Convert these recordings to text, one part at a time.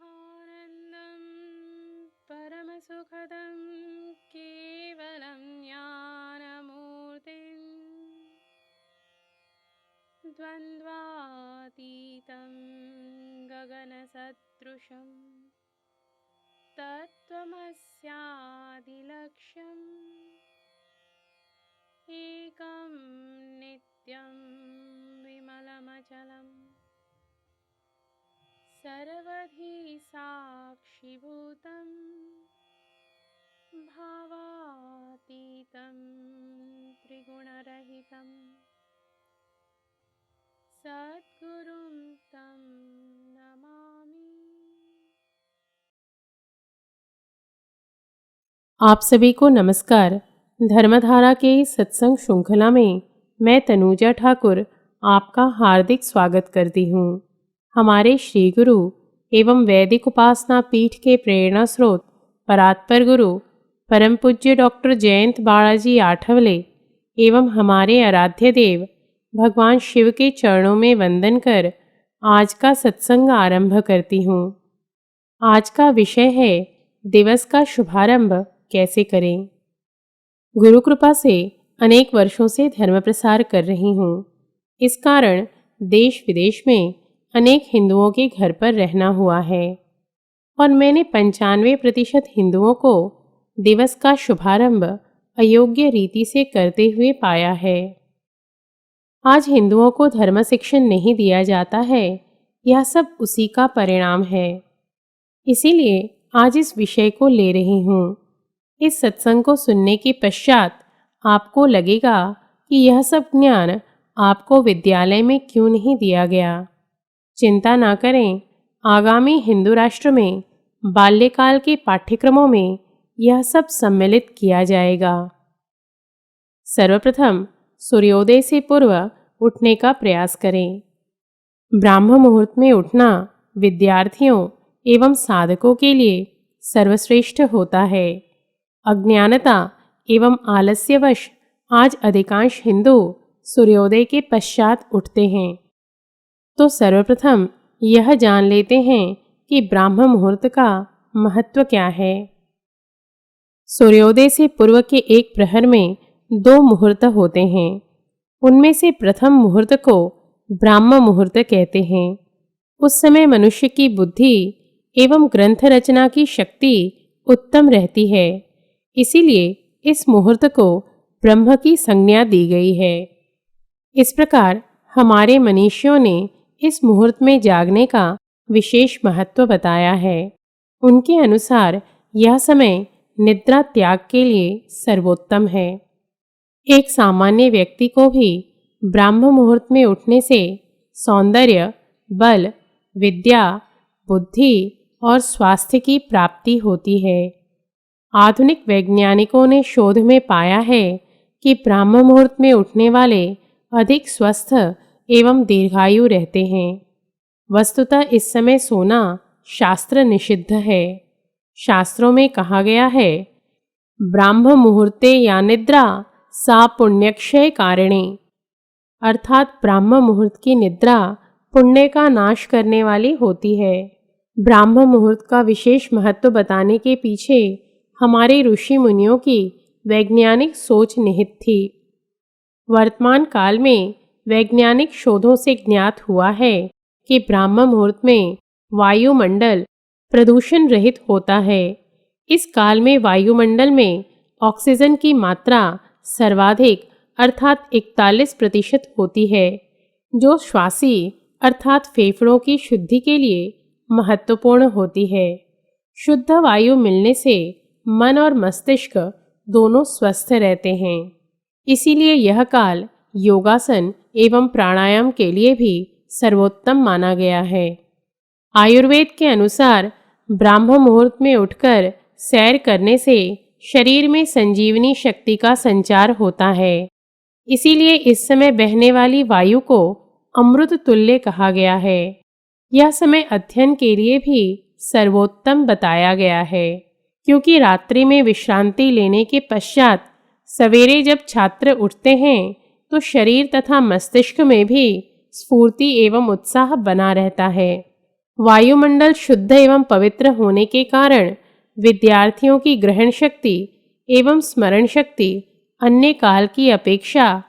ब्रह्मानन्दं परमसुखदं केवलं ज्ञानमूर्तिं द्वन्द्वातीतं गगनसदृशं तत्त्वमस्यादिलक्ष्यम् एकं नित्यं विमलमचलम् सर्वधी साक्षिभूतं भावातीतं त्रिगुणरहितं सद्गुरुं तं नमामि। आप सभी को नमस्कार। धर्मधारा के सत्संग श्रृंखला में मैं तनुजा ठाकुर आपका हार्दिक स्वागत करती हूँ। हमारे श्री गुरु एवं वैदिक उपासना पीठ के प्रेरणा स्रोत परात्पर गुरु परम पूज्य डॉक्टर जयंत बालाजी आठवले एवं हमारे आराध्य देव भगवान शिव के चरणों में वंदन कर आज का सत्संग आरंभ करती हूँ। आज का विषय है दिवस का शुभारंभ कैसे करें। गुरु कृपा से अनेक वर्षों से धर्म प्रसार कर रही हूँ। इस कारण देश विदेश में अनेक हिंदुओं के घर पर रहना हुआ है और मैंने 95% हिंदुओं को दिवस का शुभारंभ अयोग्य रीति से करते हुए पाया है। आज हिंदुओं को धर्म शिक्षण नहीं दिया जाता है, यह सब उसी का परिणाम है। इसीलिए आज इस विषय को ले रही हूँ। इस सत्संग को सुनने के पश्चात आपको लगेगा कि यह सब ज्ञान आपको विद्यालय में क्यों नहीं दिया गया। चिंता ना करें, आगामी हिंदू राष्ट्र में बाल्यकाल के पाठ्यक्रमों में यह सब सम्मिलित किया जाएगा। सर्वप्रथम सूर्योदय से पूर्व उठने का प्रयास करें। ब्राह्म मुहूर्त में उठना विद्यार्थियों एवं साधकों के लिए सर्वश्रेष्ठ होता है। अज्ञानता एवं आलस्यवश आज अधिकांश हिंदू सूर्योदय के पश्चात उठते हैं। तो सर्वप्रथम यह जान लेते हैं कि ब्राह्म मुहूर्त का महत्व क्या है। सूर्योदय से पूर्व के एक प्रहर में 2 मुहूर्त होते हैं। उनमें से प्रथम मुहूर्त को ब्राह्म मुहूर्त कहते हैं। उस समय मनुष्य की बुद्धि एवं ग्रंथ रचना की शक्ति उत्तम रहती है। इसीलिए इस मुहूर्त को ब्रह्म की संज्ञा दी गई है। इस प्रकार हमारे मनीषियों ने इस मुहूर्त में जागने का विशेष महत्व बताया है। उनके अनुसार यह समय निद्रा त्याग के लिए सर्वोत्तम है। एक सामान्य व्यक्ति को भी ब्राह्म मुहूर्त में उठने से सौंदर्य, बल, विद्या, बुद्धि और स्वास्थ्य की प्राप्ति होती है। आधुनिक वैज्ञानिकों ने शोध में पाया है कि ब्राह्म मुहूर्त में उठने वाले अधिक स्वस्थ एवं दीर्घायु रहते हैं। वस्तुतः इस समय सोना शास्त्र निषिद्ध है। शास्त्रों में कहा गया है, ब्राह्म मुहूर्ते या निद्रा सा पुण्यक्षय कारिणी, अर्थात ब्राह्म मुहूर्त की निद्रा पुण्य का नाश करने वाली होती है। ब्राह्म मुहूर्त का विशेष महत्व बताने के पीछे हमारे ऋषि मुनियों की वैज्ञानिक सोच निहित थी। वर्तमान काल में वैज्ञानिक शोधों से ज्ञात हुआ है कि ब्राह्म मुहूर्त में वायुमंडल प्रदूषण रहित होता है। इस काल में वायुमंडल में ऑक्सीजन की मात्रा सर्वाधिक अर्थात 41% होती है, जो श्वासी अर्थात फेफड़ों की शुद्धि के लिए महत्वपूर्ण होती है। शुद्ध वायु मिलने से मन और मस्तिष्क दोनों स्वस्थ रहते हैं। इसीलिए यह काल योगासन एवं प्राणायाम के लिए भी सर्वोत्तम माना गया है। आयुर्वेद के अनुसार ब्राह्म मुहूर्त में उठकर सैर करने से शरीर में संजीवनी शक्ति का संचार होता है। इसीलिए इस समय बहने वाली वायु को अमृत तुल्य कहा गया है। यह समय अध्ययन के लिए भी सर्वोत्तम बताया गया है, क्योंकि रात्रि में विश्रांति लेने के पश्चात सवेरे जब छात्र उठते हैं तो शरीर तथा मस्तिष्क में भी स्फूर्ति एवं उत्साह बना रहता है वायुमंडल शुद्ध एवं पवित्र होने के कारण विद्यार्थियों की ग्रहण शक्ति एवं स्मरण शक्ति अन्य काल की अपेक्षा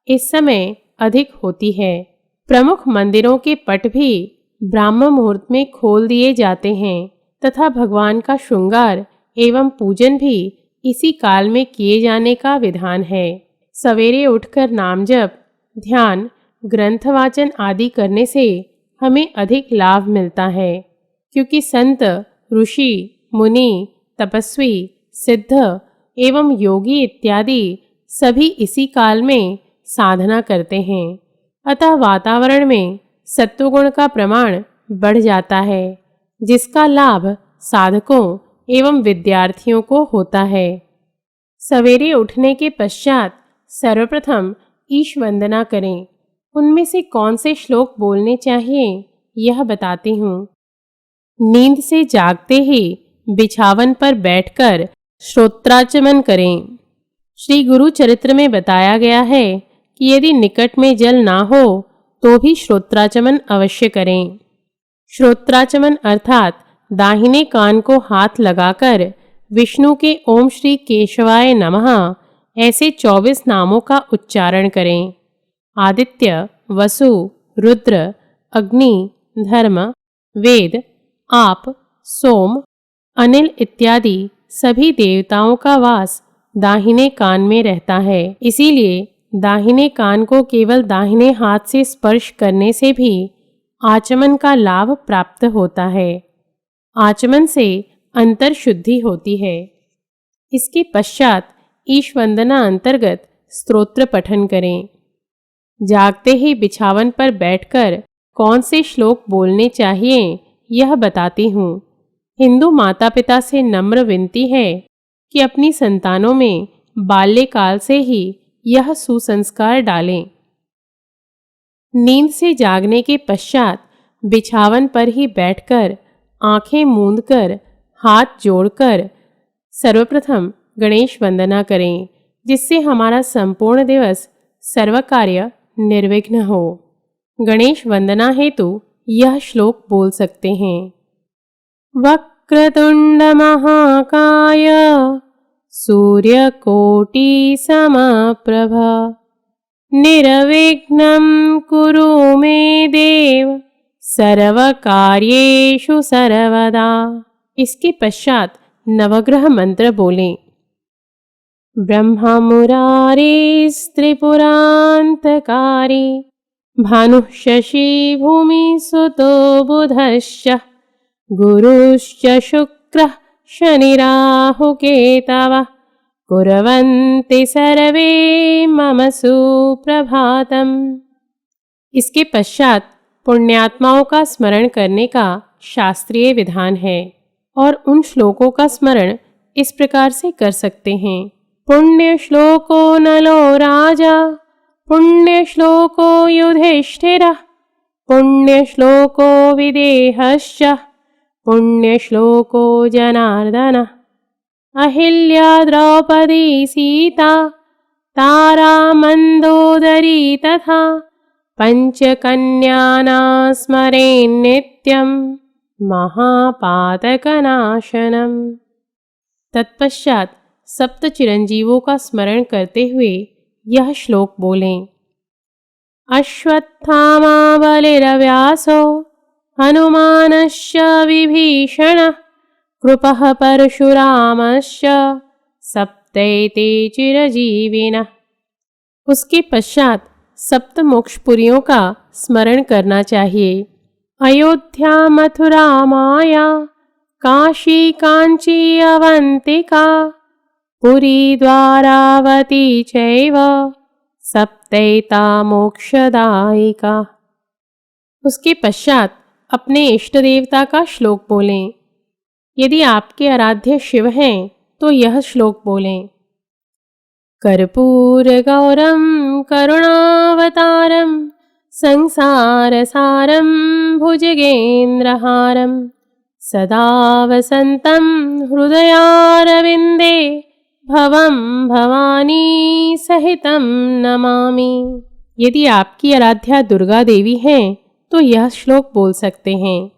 इस समय अधिक होती है। प्रमुख मंदिरों के पट भी ब्राह्म मुहूर्त में खोल दिए जाते हैं तथा भगवान का श्रृंगार एवं पूजन भी इसी काल में किए जाने का विधान है। सवेरे उठकर नाम जप, ध्यान, ग्रंथ वाचन आदि करने से हमें अधिक लाभ मिलता है, क्योंकि संत, ऋषि, मुनि, तपस्वी, सिद्ध एवं योगी इत्यादि सभी इसी काल में साधना करते हैं। अतः वातावरण में सत्वगुण का प्रमाण बढ़ जाता है, जिसका लाभ साधकों एवं विद्यार्थियों को होता है। सवेरे उठने के पश्चात सर्वप्रथम ईश वंदना करें। उनमें से कौन से श्लोक बोलने चाहिए यह बताती हूँ। नींद से जागते ही बिछावन पर बैठकर श्रोत्राचमन करें। श्री गुरु चरित्र में बताया गया है कि यदि निकट में जल ना हो तो भी श्रोत्राचमन अवश्य करें। श्रोत्राचमन अर्थात दाहिने कान को हाथ लगाकर विष्णु के ओम श्री केशवाय नमः ऐसे 24 नामों का उच्चारण करें। आदित्य, वसु, रुद्र, अग्नि, धर्म, वेद, आप, सोम, अनिल इत्यादि सभी देवताओं का वास दाहिने कान में रहता है। इसीलिए दाहिने कान को केवल दाहिने हाथ से स्पर्श करने से भी आचमन का लाभ प्राप्त होता है। आचमन से अंतर शुद्धि होती है। इसके पश्चात ईश वंदना अंतर्गत स्तोत्र पठन करें। जागते ही बिछावन पर बैठकर कौन से श्लोक बोलने चाहिए यह बताती हूँ। हिंदू माता पिता से नम्र विनती है कि अपनी संतानों में बाल्यकाल से ही यह सुसंस्कार डालें। नींद से जागने के पश्चात बिछावन पर ही बैठकर आंखें मूंदकर हाथ जोड़कर सर्वप्रथम गणेश वंदना करें, जिससे हमारा संपूर्ण दिवस सर्व कार्य निर्विघ्न हो। गणेश वंदना हेतु यह श्लोक बोल सकते हैं। वक्रतुंड महाकाय सूर्यकोटि समप्रभ निर्विघ्नं कुरु मे देव सर्वकार्येषु सर्वदा। इसके पश्चात नवग्रह मंत्र बोलें। ब्रह्मा मुरारिस्त्रिपुरान्तकारी भानुः शशि भूमि सुतो बुधश्च गुरुश्च शुक्रः शनिराहुकेतवः कुर्वन्ति सर्वे मम सुप्रभातम्। इसके पश्चात पुण्यात्माओं का स्मरण करने का शास्त्रीय विधान है और उन श्लोकों का स्मरण इस प्रकार से कर सकते हैं। पुण्य श्लोको नलो राजा पुण्य श्लोको युधिष्ठिरः पुण्य श्लोको विदेहश्च पुण्य श्लोको जनार्दनः अहिल्या द्रौपदी सीता तारा मंदोदरी तथा पंचकन्यानां स्मरेन् नित्यं महापातकनाशनम्। तत्पश्चात सप्त चिरंजीवों का स्मरण करते हुए यह श्लोक बोलें। अश्वत्थामा बलिर्व्यासो हनुमानश्च विभीषणः कृपः परशुरामश्च सप्तैते चिरजीविनः। उसके पश्चात सप्त मोक्षपुरियों का स्मरण करना चाहिए। अयोध्या, मथुरा, माया, काशी, कांची, अवंतिका, पुरी, द्वारावती चैव सप्तैता मोक्षदायिका। उसके पश्चात अपने इष्ट देवता का श्लोक बोलें। यदि आपके आराध्य शिव हैं तो यह श्लोक बोलें। कर्पूरगौरं करुणावतारं संसारसारं भुजगेन्द्रहारं सदा वसन्तं हृदयारविन्दे भवं भवानी सहितं नमामि। यदि आपकी आराध्या दुर्गा देवी हैं तो यह श्लोक बोल सकते हैं।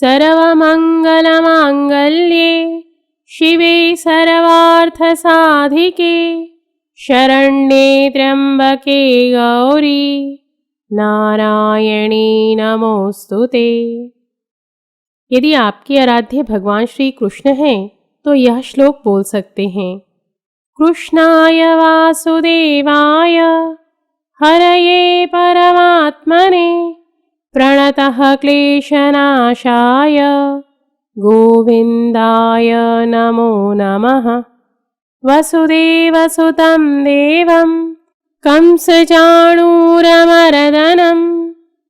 सर्वमङ्गलमाङ्गल्ये शिवे सर्वार्थसाधिके शरण्ये त्र्यम्बके गौरी नारायणी नमोस्तुते। यदि आपके आराध्य भगवान श्री कृष्ण हैं तो यह श्लोक बोल सकते हैं। कृष्णाय वासुदेवाय हरये परमात्मने प्रणतः क्लेशनाशाय गोविन्दाय नमो नमः। वसुदेवसुतं देवं कंसचाणूरमर्दनं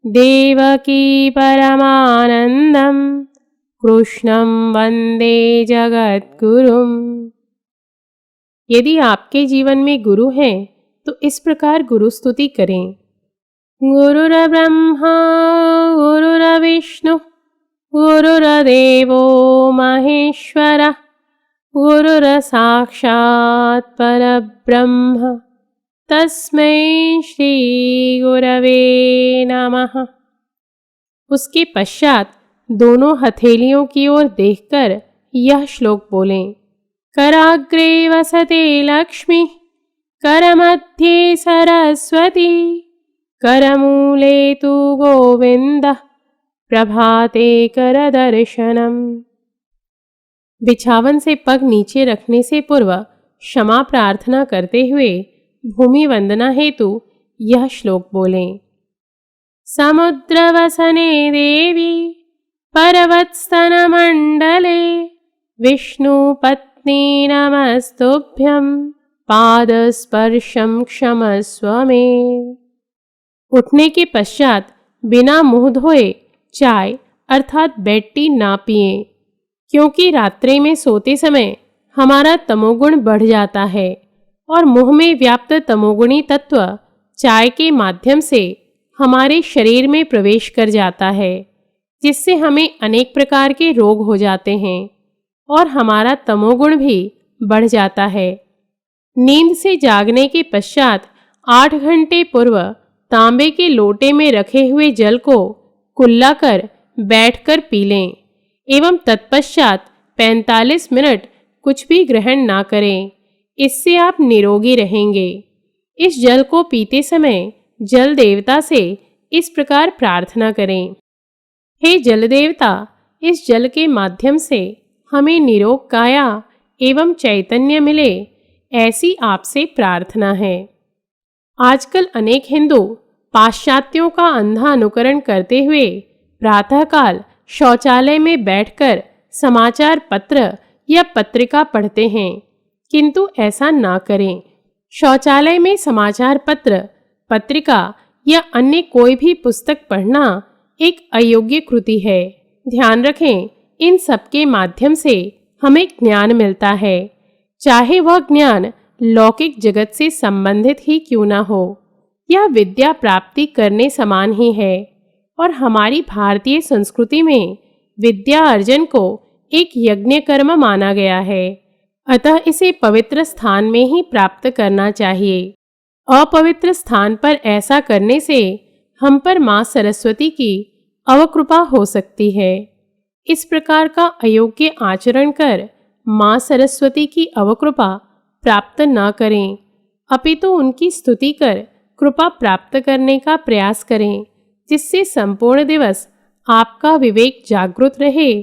देवकी परमानन्दं कृष्णं वन्दे जगद्गुरुम्। यदि आपके जीवन में गुरु हैं तो इस प्रकार गुरु स्तुति करें। गुरुर्ब्रह्मा गुरुर्विष्णु गुरुर्देवो महेश्वरः गुरुर्साक्षात् परब्रह्म तस्मै श्री गुरवे नमः। उसके पश्चात दोनों हथेलियों की ओर देखकर यह श्लोक बोलें। कराग्रे वसते लक्ष्मी करमध्ये सरस्वती करमूले तु गोविन्दः प्रभाते करदर्शनम्। बिछावन से पग नीचे रखने से पूर्व क्षमा प्रार्थना करते हुए भूमि वंदना हेतु यह श्लोक बोलें। समुद्रवसने देवी पर्वतस्तनमण्डले विष्णुपत्नी नमस्तुभ्यं पादस्पर्शं क्षमस्व मे। उठने के पश्चात बिना मुंह धोए चाय अर्थात बेड टी ना पिएं, क्योंकि रात्रि में सोते समय हमारा तमोगुण बढ़ जाता है और मुंह में व्याप्त तमोगुणी तत्व चाय के माध्यम से हमारे शरीर में प्रवेश कर जाता है, जिससे हमें अनेक प्रकार के रोग हो जाते हैं और हमारा तमोगुण भी बढ़ जाता है। नींद से जागने के पश्चात 8 घंटे पूर्व तांबे के लोटे में रखे हुए जल को कुल्ला कर बैठकर पी लें एवं तत्पश्चात 45 मिनट कुछ भी ग्रहण ना करें। इससे आप निरोगी रहेंगे। इस जल को पीते समय जल देवता से इस प्रकार प्रार्थना करें। हे जल देवता, इस जल के माध्यम से हमें निरोग काया एवं चैतन्य मिले, ऐसी आपसे प्रार्थना है। आजकल अनेक हिंदू पाश्चात्यों का अंधा अनुकरण करते हुए प्रातःकाल शौचालय में बैठकर समाचार पत्र या पत्रिका पढ़ते हैं, किंतु ऐसा ना करें। शौचालय में समाचार पत्र, पत्रिका या अन्य कोई भी पुस्तक पढ़ना एक अयोग्य कृति है। ध्यान रखें, इन सब के माध्यम से हमें ज्ञान मिलता है, चाहे वह ज्ञान लौकिक जगत से संबंधित ही क्यों ना हो। यह विद्या प्राप्ति करने समान ही है और हमारी भारतीय संस्कृति में विद्या अर्जन को एक यज्ञ कर्म माना गया है। अतः इसे पवित्र स्थान में ही प्राप्त करना चाहिए। अपवित्र स्थान पर ऐसा करने से हम पर माँ सरस्वती की अवकृपा हो सकती है। इस प्रकार का अयोग्य आचरण कर माँ सरस्वती की अवकृपा प्राप्त न करें, अपितु उनकी स्तुति कर कृपा प्राप्त करने का प्रयास करें, जिससे संपूर्ण दिवस आपका विवेक जागृत रहे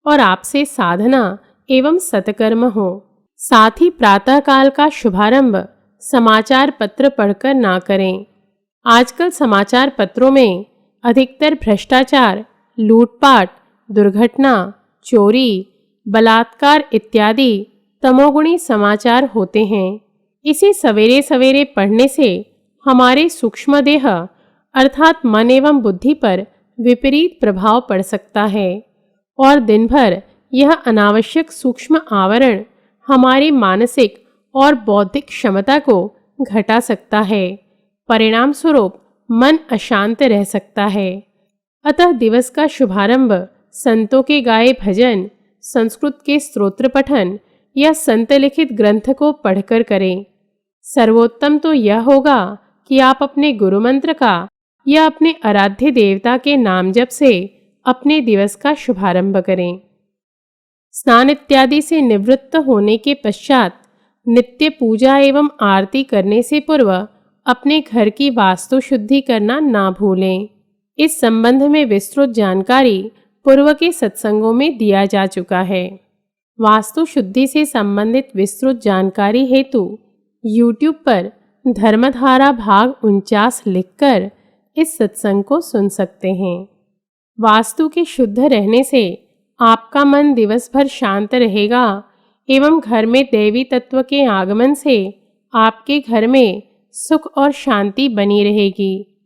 और आपसे साधना एवं सत्कर्म हो। साथ ही प्रातःकाल का शुभारंभ समाचार पत्र पढ़कर ना करें। आजकल समाचार पत्रों में अधिकतर भ्रष्टाचार, लूटपाट, दुर्घटना, चोरी, बलात्कार इत्यादि तमोगुणी समाचार होते हैं। इसे सवेरे सवेरे पढ़ने से हमारे सूक्ष्म देह अर्थात मन एवं बुद्धि पर विपरीत प्रभाव पड़ सकता है और दिन भर यह अनावश्यक सूक्ष्म आवरण हमारी मानसिक और बौद्धिक क्षमता को घटा सकता है। परिणाम स्वरूप मन अशांत रह सकता है। अतः दिवस का शुभारंभ संतों के गाए भजन, संस्कृत के स्तोत्र पठन या संत लिखित ग्रंथ को पढ़कर करें। सर्वोत्तम तो यह होगा कि आप अपने गुरु मंत्र का या अपने आराध्य देवता के नाम जप से अपने दिवस का शुभारंभ करें। स्नान इत्यादि से निवृत्त होने के पश्चात नित्य पूजा एवं आरती करने से पूर्व अपने घर की वास्तु शुद्धि करना ना भूलें। इस संबंध में विस्तृत जानकारी पूर्व के सत्संगों में दिया जा चुका है। वास्तु शुद्धि से संबंधित विस्तृत जानकारी हेतु YouTube पर धर्मधारा भाग 49 लिखकर इस सत्संग को सुन सकते हैं। वास्तु के शुद्ध रहने से आपका मन दिवस भर शांत रहेगा एवं घर में दैवी तत्व के आगमन से आपके घर में सुख और शांति बनी रहेगी।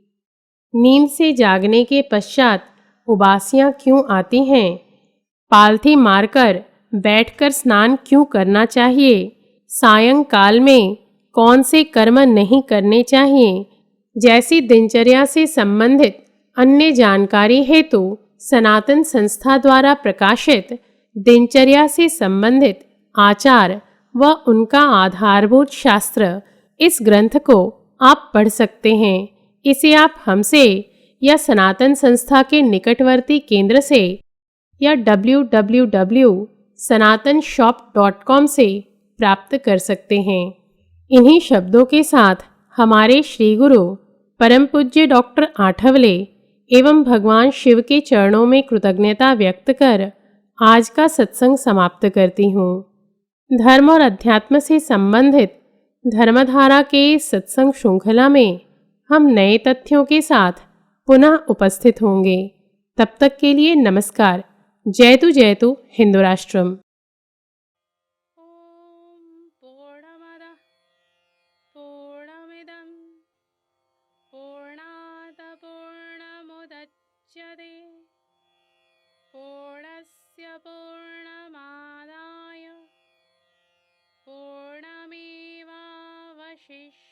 नींद से जागने के पश्चात उबासियां क्यों आती हैं? पालथी मारकर बैठकर स्नान क्यों करना चाहिए? सायंकाल में कौन से कर्म नहीं करने चाहिए? जैसी दिनचर्या से संबंधित अन्य जानकारी हेतु सनातन संस्था द्वारा प्रकाशित दिनचर्या से संबंधित आचार व उनका आधारभूत शास्त्र इस ग्रंथ को आप पढ़ सकते हैं। इसे आप हमसे या सनातन संस्था के निकटवर्ती केंद्र से या www.sanatanshop.com से प्राप्त कर सकते हैं। इन्हीं शब्दों के साथ हमारे श्री गुरु परम पूज्य डॉक्टर आठवले एवं भगवान शिव के चरणों में कृतज्ञता व्यक्त कर आज का सत्संग समाप्त करती हूँ। धर्म और अध्यात्म से संबंधित धर्मधारा के सत्संग श्रृंखला में हम नए तथ्यों के साथ पुनः उपस्थित होंगे। तब तक के लिए नमस्कार। जयतु हिंदू राष्ट्रम। ॐ पूर्णमदः पूर्णमिदं पूर्णात् पूर्णमुदच्यते पूर्णस्य पूर्णमादाय पूर्णमेवावशिष्यते।